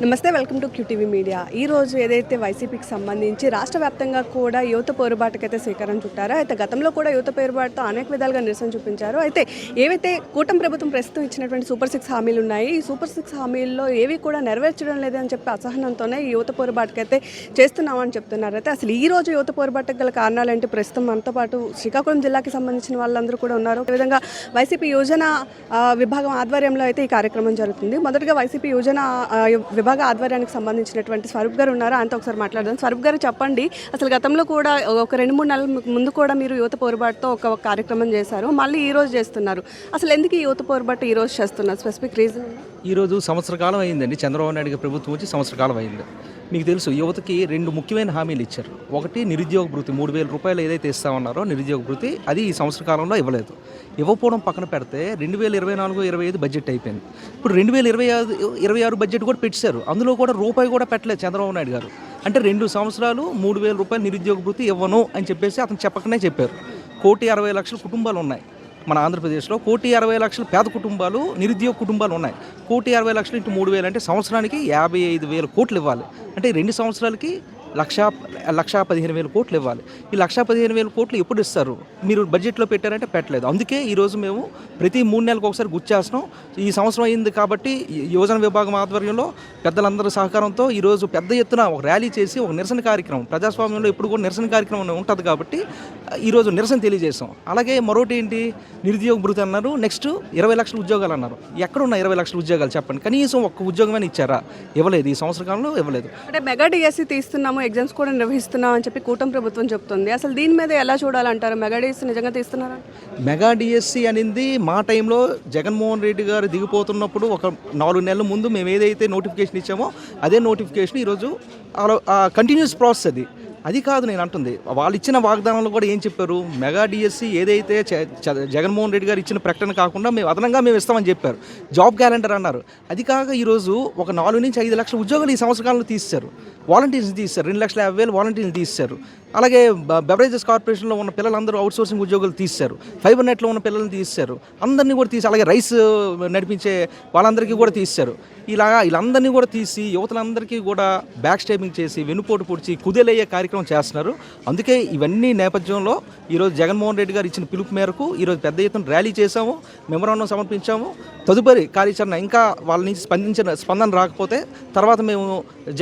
నమస్తే, welcome to QTV media. ఈరోజు ఏదైతే వైసీపీకి సంబంధించి రాష్ట్ర వ్యాప్తంగా కూడా యువత పోరుబాటుకైతే శ్రీకారం చుట్టారో, అయితే గతంలో కూడా యువత పోరుబాటుతో అనేక విధాలుగా నిరసన చూపించారు. అయితే ఏవైతే కూటమి ప్రభుత్వం ప్రస్తుతం ఇచ్చినటువంటి సూపర్ 6 హామీలు ఉన్నాయి, ఈ సూపర్ 6 హామీల్లో ఏవి కూడా నెరవేర్చడం లేదని చెప్పి అసహనంతోనే ఈ యువత పోరుబాటుకైతే చేస్తున్నామని చెప్తున్నారు. అయితే అసలు ఈ రోజు యువత పోరుబాటుకు గల కారణాలేంటి? ప్రస్తుతం మనతో పాటు శ్రీకాకుళం జిల్లాకి సంబంధించిన వాళ్ళందరూ కూడా ఉన్నారు. అదేవిధంగా వైసీపీ యువజన విభాగం ఆధ్వర్యంలో అయితే ఈ కార్యక్రమం జరుగుతుంది. మొదటగా వైసీపీ యువజన విభాగ ఆధ్వర్యానికి సంబంధించినటువంటి స్వరూప్ గారు ఉన్నారు. ఆయనతో ఒకసారి మాట్లాడదాం. స్వరూప్ గారు, చెప్పండి, అసలు గతంలో కూడా ఒక 2-3 నెలల ముందు కూడా మీరు యువత పోరుబాటుతో ఒక కార్యక్రమం చేశారు, మళ్ళీ ఈ రోజు చేస్తున్నారు. అసలు ఎందుకు ఈ యువత పోరుబాటు ఈ రోజు చేస్తున్నారు? Specific reason? ఈరోజు సంవత్సర కాలం అయిందండి. చంద్రబాబు నాయుడు ప్రభుత్వం వచ్చి సంవత్సర కాలం అయింది. మీకు తెలుసు, యువతకి 2 ముఖ్యమైన హామీలు ఇచ్చారు. ఒకటి నిరుద్యోగ భృతి, 3,000 రూపాయలు ఏదైతే ఇస్తామన్నారో నిరుద్యోగ భృతి, అది ఈ సంవత్సర కాలంలో ఇవ్వలేదు. ఇవ్వకపోవడం పక్కన పెడితే 2024-25 బడ్జెట్ అయిపోయింది. ఇప్పుడు 2025-26 బడ్జెట్ కూడా పెట్టారు. అందులో కూడా రూపాయి కూడా పెట్టలేదు చంద్రబాబు నాయుడు గారు. అంటే 2 సంవత్సరాలు 3,000 రూపాయలు నిరుద్యోగ భృతి ఇవ్వను అని చెప్పేసి అతను చెప్పకనే చెప్పారు. 1,60,00,000 కుటుంబాలు ఉన్నాయి మన ఆంధ్రప్రదేశ్లో. 1,60,00,000 పేద కుటుంబాలు, నిరుద్యోగ కుటుంబాలు ఉన్నాయి. 1,60,00,000 ఇంటూ 3,000 అంటే సంవత్సరానికి 55,000 కోట్లు ఇవ్వాలి. అంటే 2 సంవత్సరాలకి 1,15,000 కోట్లు ఇవ్వాలి. ఈ 1,15,000 కోట్లు ఎప్పుడు ఇస్తారు? మీరు బడ్జెట్లో పెట్టారంటే పెట్టలేదు. అందుకే ఈరోజు మేము ప్రతి 3 నెలలకు ఒకసారి గుర్చేస్తున్నాం. ఈ సంవత్సరం అయింది కాబట్టి యువజన విభాగం ఆధ్వర్యంలో పెద్దలందరి సహకారంతో ఈరోజు పెద్ద ఎత్తున ఒక ర్యాలీ చేసి ఒక నిరసన కార్యక్రమం, ప్రజాస్వామ్యంలో ఎప్పుడు కూడా నిరసన కార్యక్రమం ఉంటుంది కాబట్టి ఈరోజు నిరసన తెలియజేస్తాం. అలాగే మరొకటి ఏంటి, నిరుద్యోగ భృతి అన్నారు, నెక్స్ట్ 20 లక్షల ఉద్యోగాలు అన్నారు. ఎక్కడున్న 20 లక్షల ఉద్యోగాలు చెప్పండి? కనీసం ఒక్క ఉద్యోగమైనా ఇచ్చారా? ఇవ్వలేదు. ఈ సంవత్సర కాలంలో ఇవ్వలేదు. అంటే మెగా డిఎస్సి తీస్తున్నాము, ఎగ్జామ్స్ కూడా నిర్వహిస్తున్నాం అని చెప్పి కూటమి ప్రభుత్వం చెప్తుంది. అసలు దీని మీద ఎలా చూడాలంటారు? మెగా డిఎస్సి నిజంగా తీస్తున్నారా? మెగా డిఎస్సి అనేది మా టైంలో జగన్మోహన్ రెడ్డి గారు దిగిపోతున్నప్పుడు ఒక 4 నెలల ముందు మేము ఏదైతే నోటిఫికేషన్ ఇచ్చామో అదే నోటిఫికేషన్ ఈరోజు కంటిన్యూస్ ప్రాసెస్. అది కాదు నేను అంటుంది. వాళ్ళు ఇచ్చిన వాగ్దానంలో కూడా ఏం చెప్పారు? మెగా డిఎస్సి ఏదైతే జగన్మోహన్ రెడ్డి గారు ఇచ్చిన ప్రకటన కాకుండా మేము అదనంగా మేము ఇస్తామని చెప్పారు. జాబ్ క్యాలెండర్ అన్నారు. అది కాక ఈరోజు ఒక 4-5 లక్షల ఉద్యోగాలు ఈ సంవత్సరాల్లో తీశారు. వాలంటీర్స్ని తీశారు. 2,50,000 వాలంటీర్లు తీశారు. అలాగే బెవరేజెస్ కార్పొరేషన్లో ఉన్న పిల్లలందరూ అవుట్సోర్సింగ్ ఉద్యోగాలు తీశారు. ఫైబర్ నెట్లో ఉన్న పిల్లల్ని తీశారు. అందరినీ కూడా తీసి, అలాగే రైస్ నడిపించే వాళ్ళందరికీ కూడా తీశారు. వీళ్ళందరినీ కూడా తీసి యువతలందరికీ కూడా బ్యాక్ స్టేపింగ్ చేసి వెన్నుపోటు పొడిచి కుదేలయ్యే కార్యక్రమం చేస్తున్నారు. అందుకే ఇవన్నీ నేపథ్యంలో ఈరోజు జగన్మోహన్ రెడ్డి గారు ఇచ్చిన పిలుపు మేరకు ఈరోజు పెద్ద ఎత్తున ర్యాలీ చేశాము, మెమోరాండం సమర్పించాము. తదుపరి కార్యాచరణ ఇంకా వాళ్ళ నుంచి స్పందన రాకపోతే తర్వాత మేము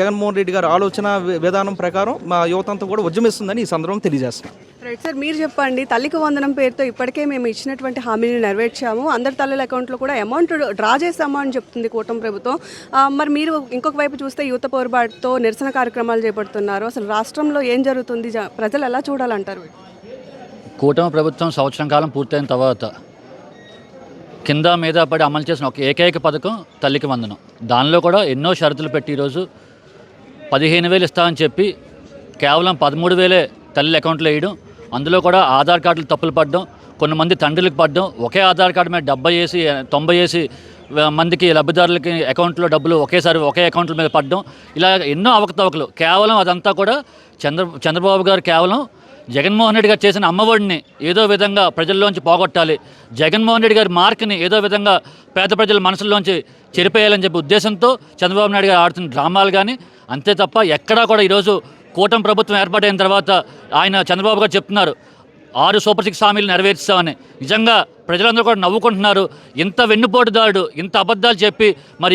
జగన్మోహన్ రెడ్డి గారు ఆలోచన విధానం ప్రకారం మా యువతంతా కూడా ఉద్యమిస్తుందని ఈ సందర్భంగా తెలియజేస్తున్నాం. రైట్ సార్, మీరు చెప్పండి. తల్లికి వందనం పేరుతో ఇప్పటికే మేము ఇచ్చినటువంటి హామీని నెరవేర్చాము, అందరి తల్లుల అకౌంట్లో కూడా అమౌంట్ డ్రా చేసాము అని చెప్తుంది కూటమి ప్రభుత్వం. మరి మీరు ఇంకొక వైపు చూస్తే యువత పోరుబాటుతో నిరసన కార్యక్రమాలు చేపడుతున్నారు. అసలు రాష్ట్రంలో ఏం జరుగుతుంది? ప్రజలు ఎలా చూడాలంటారు? కూటమి ప్రభుత్వం సంవత్సరం కాలం పూర్తయిన తర్వాత కింద మీద పడి అమలు చేసిన ఒక ఏకైక పథకం తల్లికి వందనం. దానిలో కూడా ఎన్నో షరతులు పెట్టి ఈరోజు 15,000 ఇస్తామని చెప్పి కేవలం 13,000 తల్లి అకౌంట్లో వేయడం, అందులో కూడా ఆధార్ కార్డులు తప్పులు పడడం, కొంతమంది తండ్రులకు పడడం, ఒకే ఆధార్ కార్డు మీద 90 మందికి లబ్ధిదారులకి అకౌంట్లో డబ్బులు ఒకేసారి ఒకే అకౌంట్ల మీద పడడం, ఇలా ఎన్నో అవకతవకలు. కేవలం అదంతా కూడా చంద్రబాబు గారు కేవలం జగన్మోహన్ రెడ్డి గారు చేసిన అమ్మఒడిని ఏదో విధంగా ప్రజల్లోంచి పోగొట్టాలి, జగన్మోహన్ రెడ్డి గారి మార్క్ని ఏదో విధంగా పేద ప్రజల మనసుల్లోంచి చెరిపేయాలని చెప్పి ఉద్దేశంతో చంద్రబాబు నాయుడు గారు ఆడుతున్న డ్రామాలు కానీ అంతే తప్ప ఎక్కడా కూడా ఈరోజు కూటమి ప్రభుత్వం ఏర్పాటైన తర్వాత ఆయన చంద్రబాబు గారు చెప్తున్నారు 6 సూపర్ 6 హామీలు నెరవేర్చామని. నిజంగా ప్రజలందరూ కూడా నవ్వుకుంటున్నారు. ఇంత వెన్నుపోటుదారుడు, ఇంత అబద్ధాలు చెప్పి మరి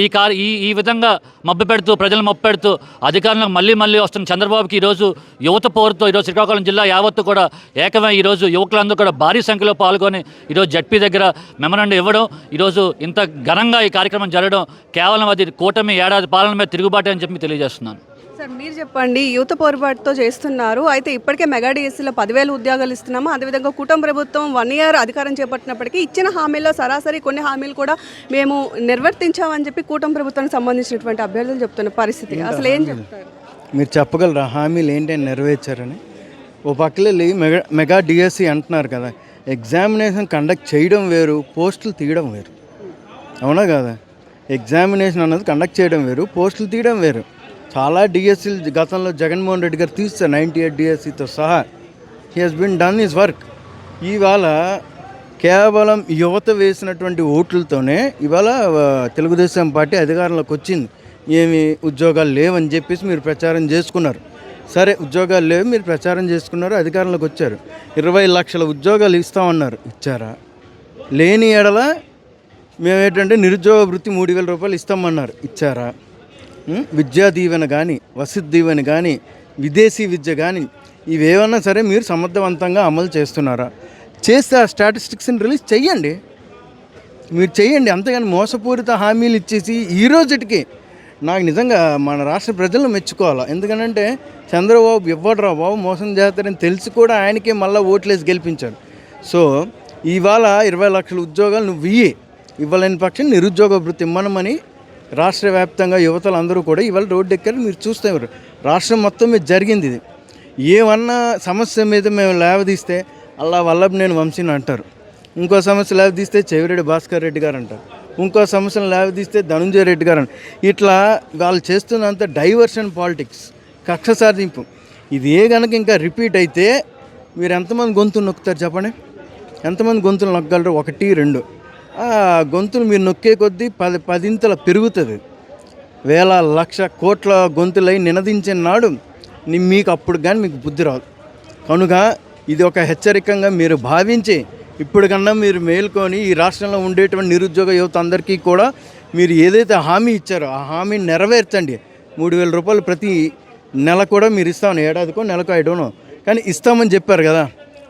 ఈ విధంగా మభ్యపెడుతూ, ప్రజలను మభ్యపెడుతూ అధికారంలో మళ్ళీ వస్తున్న చంద్రబాబుకి ఈరోజు యువత పోరుతో ఈరోజు శ్రీకాకుళం జిల్లా యావత్తు కూడా ఏకమై ఈరోజు యువకులందరూ కూడా భారీ సంఖ్యలో పాల్గొని ఈరోజు జడ్పీ దగ్గర మెమరాండం ఇవ్వడం, ఈరోజు ఇంత ఘనంగా ఈ కార్యక్రమం జరగడం కేవలం అది కూటమి ఏడాది పాలన మీద తిరుగుబాటు అని చెప్పి తెలియజేస్తున్నాను. సార్, మీరు చెప్పండి. యువత పోరుబాటుతో చేస్తున్నారు. అయితే ఇప్పటికే మెగా డిఎస్సీలో 10,000 ఉద్యోగాలు ఇస్తున్నాము. అదేవిధంగా కూటమి ప్రభుత్వం 1 ఇయర్ అధికారం చేపట్టినప్పటికీ ఇచ్చిన హామీల్లో సరాసరి కొన్ని హామీలు కూడా మేము నిర్వర్తించామని చెప్పి కూటమి ప్రభుత్వానికి సంబంధించినటువంటి అభ్యర్థులు చెప్తున్న పరిస్థితి. అసలు ఏం చెప్తారు? మీరు చెప్పగలరా హామీలు ఏంటని నెరవేర్చారని? ఓ పక్కలే మెగా డిఎస్సి అంటున్నారు కదా, ఎగ్జామినేషన్ కండక్ట్ చేయడం వేరు, పోస్టులు తీయడం వేరు. అవునా కదా? ఎగ్జామినేషన్ అన్నది కండక్ట్ చేయడం వేరు, పోస్టులు తీయడం వేరు. చాలా డిఎస్సీలు గతంలో జగన్మోహన్ రెడ్డి గారు తీస్తారు, 98 డిఎస్సితో సహా. He has been done his work. ఇవాళ కేవలం యువత వేసినటువంటి ఓట్లతోనే ఇవాళ తెలుగుదేశం పార్టీ అధికారంలోకి వచ్చింది. ఏమి ఉద్యోగాలు లేవని చెప్పేసి మీరు ప్రచారం చేసుకున్నారు. సరే, ఉద్యోగాలు లేవు, మీరు ప్రచారం చేసుకున్నారు, అధికారంలోకి వచ్చారు. 20 లక్షల ఉద్యోగాలు ఇస్తామన్నారు, ఇచ్చారా? లేని ఎడల మేమేంటంటే నిరుద్యోగ వృత్తి 3,000 రూపాయలు ఇస్తామన్నారు, ఇచ్చారా? విద్యా దీవెన కానీ, వసతి దీవెన కానీ, విదేశీ విద్య కానీ, ఇవేమన్నా సరే మీరు సమర్థవంతంగా అమలు చేస్తున్నారా? చేస్తే ఆ స్టాటిస్టిక్స్ని రిలీజ్ చెయ్యండి, మీరు చెయ్యండి. అంతేగాని మోసపూరిత హామీలు ఇచ్చేసి ఈ రోజుకి నాకు నిజంగా మన రాష్ట్ర ప్రజలను మెచ్చుకోవాలి. ఎందుకంటే చంద్రబాబు ఇవ్వడరా బాబు, మోసం చేస్తారని తెలిసి కూడా ఆయనకే మళ్ళీ ఓట్లేసి గెలిపించాడు. సో ఇవాళ 20 లక్షల ఉద్యోగాలు నువ్వు ఇవ్వలేని పక్షం నిరుద్యోగ వృత్తి ఇమ్మనమని రాష్ట్ర వ్యాప్తంగా యువతలు అందరూ కూడా ఇవాళ రోడ్డు ఎక్కారు. మీరు చూస్తే రాష్ట్రం మొత్తం మీద జరిగింది ఇది. ఏమన్నా సమస్య మీద మేము లేవదీస్తే అలా వల్లభనేని వంశీని అంటారు, ఇంకో సమస్య లేవదీస్తే చెవిరెడ్డి భాస్కర్ రెడ్డి గారు అంటారు, ఇంకో సమస్యను లేవదీస్తే ధనుంజయ రెడ్డి గారు అంటారు. ఇట్లా వాళ్ళు చేస్తున్నంత డైవర్షన్ పాలిటిక్స్, కక్ష సాధింపు, ఇది కనుక ఇంకా రిపీట్ అయితే మీరు ఎంతమంది గొంతులు నొక్కుతారు చెప్పండి? ఎంతమంది గొంతులు నొక్కగలరు? 1, 2 గొంతులు మీరు నొక్కే కొద్దీ 10 పెరుగుతుంది. వేల లక్ష కోట్ల గొంతులై నినదించిన నాడు మీకు అప్పుడు కానీ మీకు బుద్ధి రాదు. కనుక ఇది ఒక హెచ్చరికంగా మీరు భావించి ఇప్పటికన్నా మీరు మేల్కొని ఈ రాష్ట్రంలో ఉండేటువంటి నిరుద్యోగ యువత అందరికీ కూడా మీరు ఏదైతే హామీ ఇచ్చారో ఆ హామీని నెరవేర్చండి. 3,000 రూపాయలు ప్రతి నెల కూడా మీరు ఇస్తామని, ఏడాదికో నెలకు ఐడోనో కానీ ఇస్తామని చెప్పారు కదా,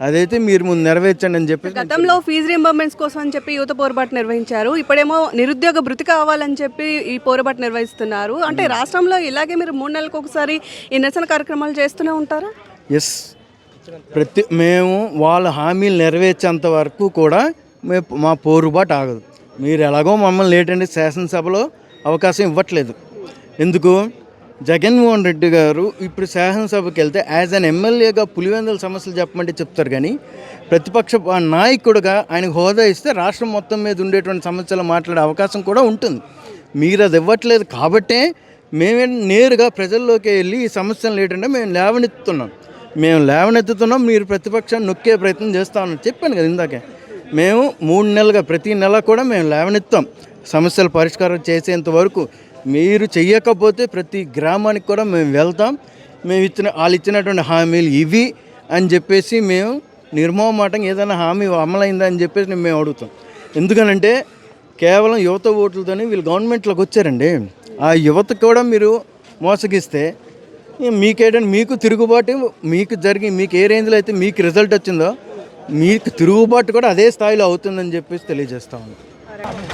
అదైతే మీరు ముందు నెరవేర్చండి అని చెప్పి. గతంలో ఫీజు రీంబర్స్మెంట్స్ కోసం అని చెప్పి యువత పోరుబాటు నిర్వహించారు, ఇప్పుడేమో నిరుద్యోగ భృతి కావాలని చెప్పి ఈ పోరుబాటు నిర్వహిస్తున్నారు. అంటే రాష్ట్రంలో ఇలాగే మీరు 3 నెలలకు ఒకసారి ఈ నిరసన కార్యక్రమాలు చేస్తూనే ఉంటారా? ఎస్, మేము వాళ్ళ హామీలు నెరవేర్చేంత వరకు కూడా మా పోరుబాటు ఆగదు. మీరు ఎలాగో మమ్మల్ని లేటండి శాసనసభలో అవకాశం ఇవ్వట్లేదు. ఎందుకు? జగన్మోహన్ రెడ్డి గారు ఇప్పుడు శాసనసభకి వెళ్తే యాజ్ అన్ ఎమ్మెల్యేగా పులివెందుల సమస్యలు చెప్పమంటే చెప్తారు, కానీ ప్రతిపక్ష నాయకుడుగా ఆయనకు హోదా ఇస్తే రాష్ట్రం మొత్తం మీద ఉండేటువంటి సమస్యలు మాట్లాడే అవకాశం కూడా ఉంటుంది. మీరు అది ఇవ్వట్లేదు కాబట్టే మేమే నేరుగా ప్రజల్లోకి వెళ్ళి ఈ సమస్యలు ఏంటంటే మేము లేవనెత్తుతున్నాం, మీరు ప్రతిపక్షాన్ని నొక్కే ప్రయత్నం చేస్తామని చెప్పాను కదా ఇందాకే. మేము 3 నెలలుగా ప్రతి నెల కూడా మేము లేవనెత్తాం, సమస్యలు పరిష్కారం చేసేంత వరకు. మీరు చెయ్యకపోతే ప్రతి గ్రామానికి కూడా మేము వెళ్తాం, వాళ్ళు ఇచ్చినటువంటి హామీలు ఇవి అని చెప్పేసి మేము నిర్మోహమాటంగా ఏదైనా హామీ అమలైందా అని చెప్పేసి మేము అడుగుతాం. ఎందుకనంటే కేవలం యువత ఓట్లతోనే వీళ్ళు గవర్నమెంట్లోకి వచ్చారండి. ఆ యువత కూడా మీరు మోసగిస్తే మీకేంటంటే మీకు తిరుగుబాటు మీకు ఏ రేంజ్లో అయితే మీకు రిజల్ట్ వచ్చిందో మీకు తిరుగుబాటు కూడా అదే స్థాయిలో అవుతుందని చెప్పేసి తెలియజేస్తాము.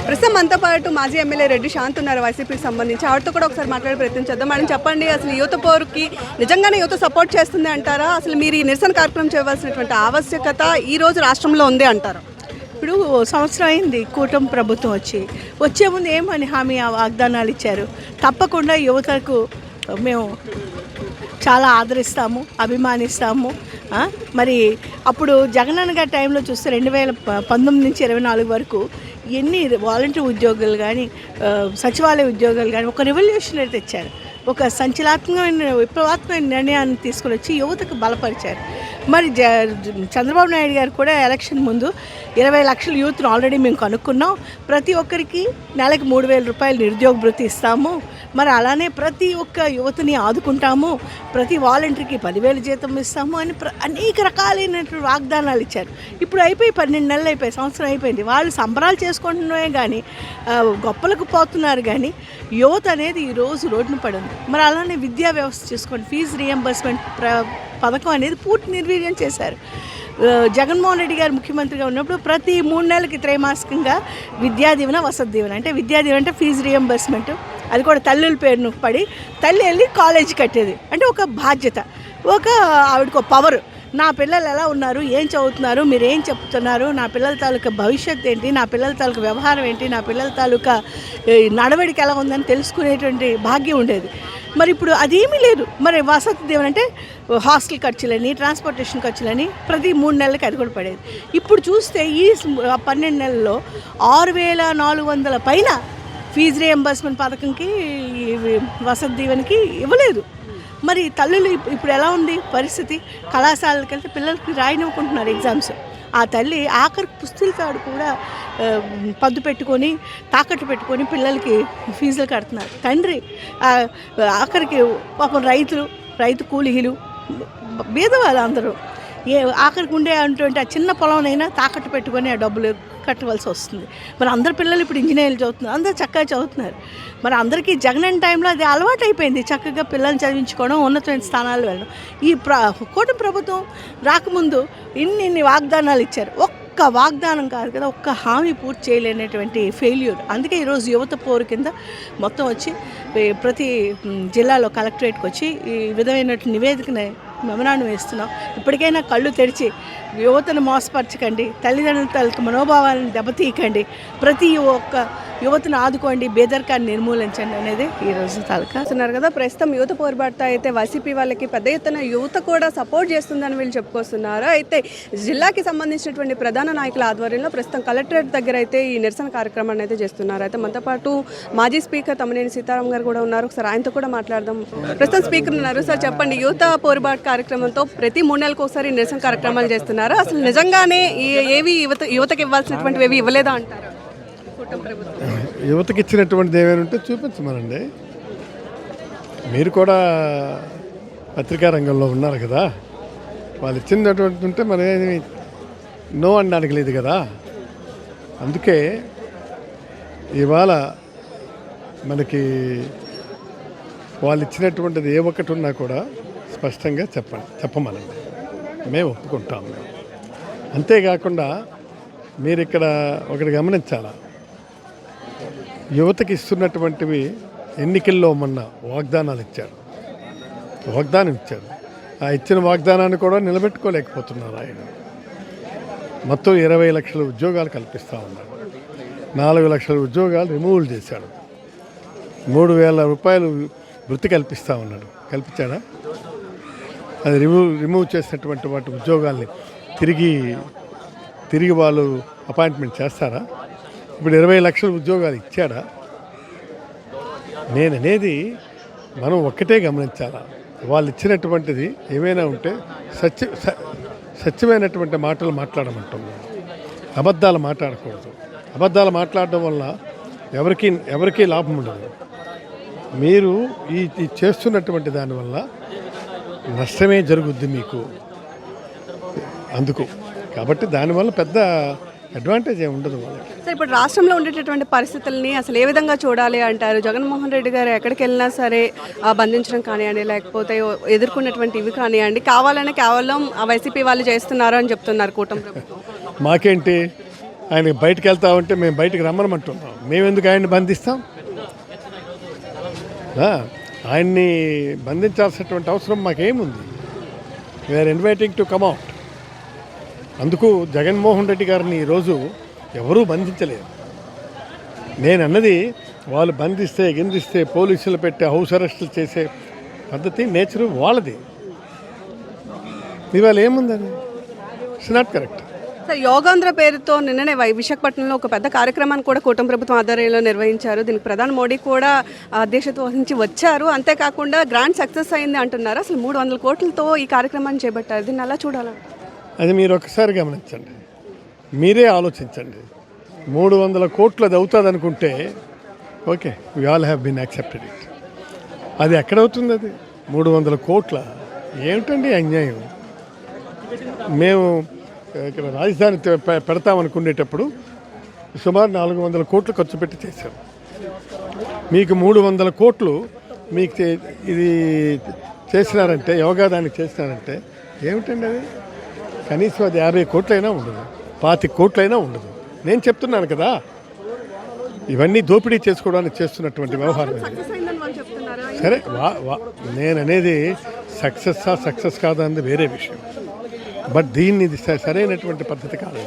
ప్రస్తుతం మనతో పాటు మాజీ ఎమ్మెల్యే రెడ్డి శాంత్ ఉన్నారు, వైసీపీకి సంబంధించి. ఆవిడతో కూడా ఒకసారి మాట్లాడే ప్రయత్నం చేద్దాం. మేడం చెప్పండి, అసలు యువత పోరుకి నిజంగానే యువత సపోర్ట్ చేస్తుంది అంటారా? అసలు మీరు ఈ నిరసన కార్యక్రమం చేయవలసినటువంటి ఆవశ్యకత ఈ రోజు రాష్ట్రంలో ఉంది అంటారు? ఇప్పుడు సంవత్సరం అయింది కూటమి ప్రభుత్వం వచ్చే ముందు ఏమని హామీ వాగ్దానాలు ఇచ్చారు? తప్పకుండా యువతకు మేము చాలా ఆదరిస్తాము, అభిమానిస్తాము. మరి అప్పుడు జగనన్న గారి టైంలో చూస్తే 2019 నుంచి 24 వరకు ఎన్ని వాలంటీర్ ఉద్యోగాలు కానీ సచివాలయ ఉద్యోగాలు కానీ ఒక రెవల్యూషనరీ తెచ్చారు, ఒక సంచలనాత్మకమైన విప్లవాత్మకమైన నిర్ణయాన్ని తీసుకొని వచ్చి యువతకు బలపరిచారు. మరి చంద్రబాబు నాయుడు గారు కూడా ఎలక్షన్ ముందు 20 లక్షల యూత్ను ఆల్రెడీ మేము కనుక్కున్నాం, ప్రతి ఒక్కరికి నెలకు 3,000 రూపాయలు నిరుద్యోగ భృతి ఇస్తాము, మరి అలానే ప్రతి ఒక్క యువతని ఆదుకుంటాము, ప్రతి వాలంటీర్కి 10,000 జీతం ఇస్తాము అని అనేక రకాలైనటువంటి వాగ్దానాలు ఇచ్చారు. ఇప్పుడు అయిపోయి 12 నెలలు అయిపోయి, సంవత్సరం అయిపోయింది. వాళ్ళు సంబరాలు చేసుకుంటున్నామే కానీ గొప్పలకు పోతున్నారు, కానీ యువత అనేది ఈరోజు రోడ్డున పడింది. మరి అలానే విద్యా వ్యవస్థ చూసుకోండి, ఫీజు రీఎంబర్స్మెంట్ పథకం అనేది పూర్తి నిర్వీర్యం చేశారు. జగన్మోహన్ రెడ్డి గారు ముఖ్యమంత్రిగా ఉన్నప్పుడు ప్రతి 3 నెలలకి త్రైమాసికంగా విద్యా దీవెన, వసతి దీవెన, అంటే విద్యా దీవెన అంటే ఫీజు రీఎంబర్స్మెంట్, అది కూడా తల్లుల పేరును పడి తల్లి వెళ్ళి కాలేజ్ కట్టేది, అంటే ఒక బాధ్యత, ఆవిడకు ఒక పవర్. నా పిల్లలు ఎలా ఉన్నారు, ఏం చదువుతున్నారు, మీరు ఏం చెప్తున్నారు, నా పిల్లల తాలూకా భవిష్యత్తు ఏంటి, నా పిల్లల తాలూకా వ్యవహారం ఏంటి, నా పిల్లల తాలూకా నడవడికి ఎలా ఉందని తెలుసుకునేటువంటి భాగ్యం ఉండేది. మరి ఇప్పుడు అదేమీ లేదు. మరి వసతి దీవెన అంటే హాస్టల్ ఖర్చులని, ట్రాన్స్పోర్టేషన్ ఖర్చులని ప్రతి 3 నెలలకి అది కూడా పడేది. ఇప్పుడు చూస్తే ఈ 12 నెలల్లో 6,400 పైన ఫీజు రీఎంబర్స్మెంట్ పథకంకి, వసతి దీవెనకి ఇవ్వలేదు. మరి తల్లులు ఇప్పుడు ఎలా ఉంది పరిస్థితి? కళాశాలకి వెళ్తే పిల్లలకి రాయనివ్వకుంటున్నారు ఎగ్జామ్స్. ఆ తల్లి ఆఖరి పుస్తకాడు కూడా పద్దు పెట్టుకొని తాకట్టు పెట్టుకొని పిల్లలకి ఫీజులు కడుతున్నారు. తండ్రి ఆఖరికి పాపం రైతు కూలీలు బీదవాళ్ళు అందరూ ఆఖరికి ఉండే అటువంటి ఆ చిన్న పొలంనైనా తాకట్టు పెట్టుకొని ఆ డబ్బులు కట్టవలసి వస్తుంది. మరి అందరు పిల్లలు ఇప్పుడు ఇంజనీర్లు చదువుతున్నారు, అందరూ చక్కగా చదువుతున్నారు. మరి అందరికీ జగన్ టైంలో అది అలవాటు అయిపోయింది, చక్కగా పిల్లల్ని చదివించుకోవడం, ఉన్నతమైన స్థానాలు వెళ్ళడం. ఈ కూటమి ప్రభుత్వం రాకముందు ఇన్ని వాగ్దానాలు ఇచ్చారు, ఒక్క వాగ్దానం కాదు కదా, ఒక్క హామీ పూర్తి చేయలేనటువంటి ఫెయిల్యూర్. అందుకే ఈరోజు యువత పోరు కింద మొత్తం వచ్చి ప్రతి జిల్లాలో కలెక్టరేట్కి వచ్చి ఈ విధమైన నివేదికని మెమరాండం వేస్తున్నాం. ఇప్పటికైనా కళ్ళు తెరిచి యువతను మోసపరచకండి, తల్లిదండ్రుల మనోభావాలను దెబ్బతీయకండి, ప్రతి ఒక్క యువతను ఆదుకోండి, బేదరికాన్ని నిర్మూలించండి అనేది ఈరోజు చేస్తున్నారు కదా. ప్రస్తుతం యువత పోరుబాటుతో అయితే వైసీపీ వాళ్ళకి పెద్ద ఎత్తున యువత కూడా సపోర్ట్ చేస్తుందని వీళ్ళు చెప్పుకొస్తున్నారు. అయితే జిల్లాకి సంబంధించినటువంటి ప్రధాన నాయకుల ఆధ్వర్యంలో ప్రస్తుతం కలెక్టరేట్ దగ్గర అయితే ఈ నిరసన కార్యక్రమాన్ని అయితే చేస్తున్నారు. అయితే మనతో పాటు మాజీ స్పీకర్ తమ్మినేని సీతారాం గారు కూడా ఉన్నారు. ఒకసారి ఆయనతో కూడా మాట్లాడదాం. ప్రస్తుతం స్పీకర్ ఉన్నారు. సార్ చెప్పండి, యువత పోరుబాటు కార్యక్రమంతో ప్రతి 3 నెలలకు ఒకసారి నిరసన కార్యక్రమాలు చేస్తున్నారు. అసలు నిజంగానే ఏవి యువతకి ఇవ్వాల్సినటువంటివి ఏవి ఇవ్వలేదా అంటారు? యువతకి ఇచ్చినటువంటిది ఏమైనా ఉంటే చూపించమనండి. మీరు కూడా పత్రికా రంగంలో ఉన్నారు కదా, వాళ్ళు ఇచ్చినటువంటి ఉంటే మనం ఏమి నో అనడానికి లేదు కదా. అందుకే ఇవాళ మనకి వాళ్ళు ఇచ్చినటువంటిది ఏ ఒక్కటి ఉన్నా కూడా స్పష్టంగా చెప్పమనండి, మేము ఒప్పుకుంటాము. అంతేకాకుండా మీరు ఇక్కడ ఒకటి గమనించాలా, యువతకి ఇస్తున్నటువంటివి ఎన్నికల్లో మొన్న వాగ్దానం ఇచ్చారు. ఆ ఇచ్చిన వాగ్దానాన్ని కూడా నిలబెట్టుకోలేకపోతున్నారు ఆయన. మొత్తం 20 లక్షల ఉద్యోగాలు కల్పిస్తూ ఉన్నాడు. 4 లక్షల ఉద్యోగాలు రిమూవల్ చేశాడు. 3,000 రూపాయలు వృత్తి కల్పిస్తూ ఉన్నాడు. కల్పించాడా? అది రిమూవ్ చేసినటువంటి వాటి ఉద్యోగాల్ని తిరిగి వాళ్ళు అపాయింట్మెంట్ చేస్తారా? ఇప్పుడు 20 లక్షల ఉద్యోగాలు ఇచ్చాడా? నేననేది మనం ఒక్కటే గమనించాలా, వాళ్ళు ఇచ్చినటువంటిది ఏమైనా ఉంటే సత్యమైనటువంటి మాటలు మాట్లాడమంటున్నాను. అబద్ధాలు మాట్లాడకూడదు. అబద్ధాలు మాట్లాడడం వల్ల ఎవరికీ లాభం ఉండదు. మీరు ఈ చేస్తున్నటువంటి దానివల్ల నష్టమే జరుగుద్ది మీకు. అందుకు కాబట్టి దానివల్ల పెద్ద అడ్వాంటేజ్ ఏమి ఉండదు వాళ్ళకి. సో ఇప్పుడు రాష్ట్రంలో ఉండేటటువంటి పరిస్థితుల్ని అసలు ఏ విధంగా చూడాలి అంటారు? జగన్మోహన్ రెడ్డి గారు ఎక్కడికి వెళ్ళినా సరే బంధించడం కానివ్వండి, లేకపోతే ఎదుర్కొన్నటువంటి ఇవి కానివ్వండి, కేవలం వైసీపీ వాళ్ళు చేస్తున్నారు అని చెప్తున్నారు కూటమి ప్రభుత్వం. మాకేంటి, ఆయన బయటకు వెళ్తా ఉంటే మేము బయటకు రమ్మనమంటున్నాం. మేమెందుకు ఆయన్ని బంధిస్తాం? ఆయన్ని బంధించాల్సినటువంటి అవసరం మాకేముంది? We are inviting to come out. అందుకు జగన్మోహన్ రెడ్డి గారిని ఈరోజు ఎవరూ బంధించలేదు. నేను అన్నది, వాళ్ళు బంధిస్తే పోలీసులు పెట్టి హౌస్ అరెస్టులు చేసే పద్ధతి, నేచరు వాళ్ళది. ఇవాళ ఏముందని? It's not correct. Sir, Yogandhra పేరుతో నిన్ననే విశాఖపట్నంలో ఒక పెద్ద కార్యక్రమాన్ని కూడా కూటమి ప్రభుత్వం ఆధ్వర్యంలో నిర్వహించారు. దీనికి ప్రధాని మోడీ కూడా అధ్యక్షత వహించి వచ్చారు. అంతేకాకుండా గ్రాండ్ సక్సెస్ అయింది అంటున్నారు. అసలు 300 కోట్లతో ఈ కార్యక్రమాన్ని చేపట్టారు. దీన్ని ఎలా చూడాలి? అది మీరు ఒకసారి గమనించండి, మీరే ఆలోచించండి. 300 కోట్లు అది అవుతుంది అనుకుంటే okay, we all have been accepted it. అది ఎక్కడవుతుంది? అది 300 కోట్ల ఏమిటండి అన్యాయం? మేము ఇక్కడ రాజధాని పెడతామనుకునేటప్పుడు సుమారు 400 కోట్లు ఖర్చు పెట్టి చేశాం. మీకు 300 కోట్లు మీకు ఇది చేసినారంటే, యోగాదానికి చేసినారంటే ఏమిటండి అది? కనీసం అది 50 కోట్లైనా ఉండదు, 25 కోట్లైనా ఉండదు. నేను చెప్తున్నాను కదా, ఇవన్నీ దోపిడీ చేసుకోవడానికి చేస్తున్నటువంటి వ్యవహారం ఇది. సరే, నేననేది సక్సెస్ కాదా అన్నది వేరే విషయం. బట్ దీన్ని సరైనటువంటి పద్ధతి కాదు.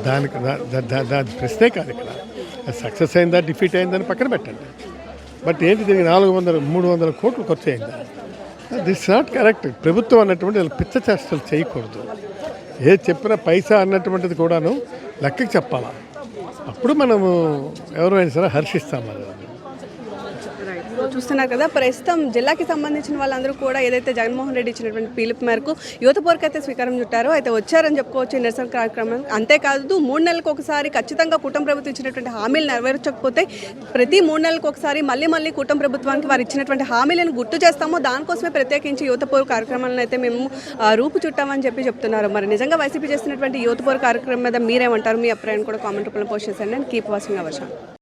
దానికి దాని ప్రశ్నే కాదు ఇక్కడ. సక్సెస్ అయిందా డిఫీట్ అయిందని పక్కన పెట్టండి. బట్ ఏంటి, దీనికి 300 కోట్లు ఖర్చు అయిందా? This not correct. ప్రభుత్వం అన్నటువంటి పిచ్చ చేష్టలు చేయకూడదు. ఏది చెప్పినా పైసా అన్నటువంటిది కూడాను లెక్కకి చెప్పాలా. అప్పుడు మనము ఎవరైనా సరే హర్షిస్తాం. సో చూస్తున్నారు కదా, ప్రస్తుతం జిల్లాకి సంబంధించిన వాళ్ళందరూ కూడా ఏదైతే జగన్మోహన్ రెడ్డి ఇచ్చినటువంటి పిలుపు మేరకు యువత పోరుకు అయితే స్వీకారం చుట్టారో అయితే వచ్చారని చెప్పుకోవచ్చు ఈ నిరసన కార్యక్రమం. అంతేకాదు 3 నెలలకు ఒకసారి ఖచ్చితంగా కూటమి ప్రభుత్వం ఇచ్చినటువంటి హామీలు నెరవేర్చకపోతే ప్రతి 3 నెలలకు ఒకసారి మళ్ళీ కూటమి ప్రభుత్వానికి వారు ఇచ్చినటువంటి హామీలను గుర్తు చేస్తాము, దానికోసమే ప్రత్యేకించి యువత పోరు కార్యక్రమాలను అయితే మేము రూపు చుట్టామని చెప్తున్నారు. మరి నిజంగా వైసీపీ చేస్తున్నటువంటి యువత పోరు కార్యక్రమం మీద మీరేమంటారు? మీ అభిప్రాయాన్ని కూడా కామెంట్ రూపంలో పోస్ట్ చేశాను. నేను కీప్ వాచింగ్ అవర్ ఛానల్.